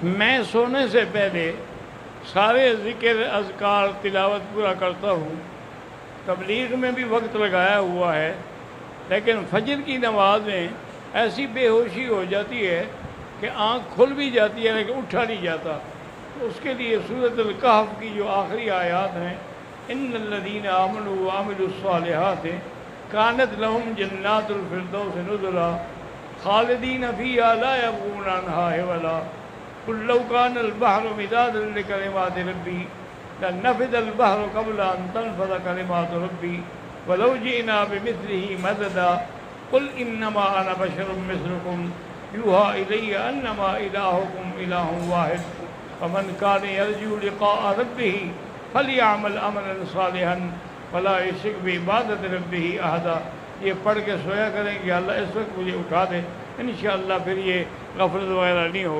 मैं सोने से पहले सारे ज़िक्र अज़कार तिलावत पूरा करता हूँ। तबलीग में भी वक्त लगाया हुआ है, लेकिन फजर की नमाज में ऐसी बेहोशी हो जाती है कि आँख खुल भी जाती है लेकिन उठा नहीं जाता। तो उसके लिए सूरत अल-कहफ़ की जो आखिरी आयात हैं, इन्नल्लज़ीना आमनू व अमिलुस्सालिहात कानत लहुम जन्नातुल फिरदौस नुज़ुला खालिदीन फ़ीहा ला यबग़ूना अन्हा हिवला कुल लौ कानल बहरु मिदादन लिकलिमाति रब्बी लनफ़िदल बहरु क़ब्ला अन तनफ़द कलिमातु रब्बी वलौ जि'ना बिमिस्लिही मददा कुल इन्नमा अना बशरुम मिस्लुकुम यूहा इलैया अन्नमा इलाहुकुम इलाहुन वाहिद फमन कान यरजू लिक़ाअ रब्बिही फलयअमल अमलन सालिहन वला युश्रिक बिइबादति रब्बिही अहदा। ये पढ़ के सोया करें कि अल्लाह इस वक्त मुझे उठा दे, इंशाअल्लाह फिर ये गफलत वगैरह नहीं होगी।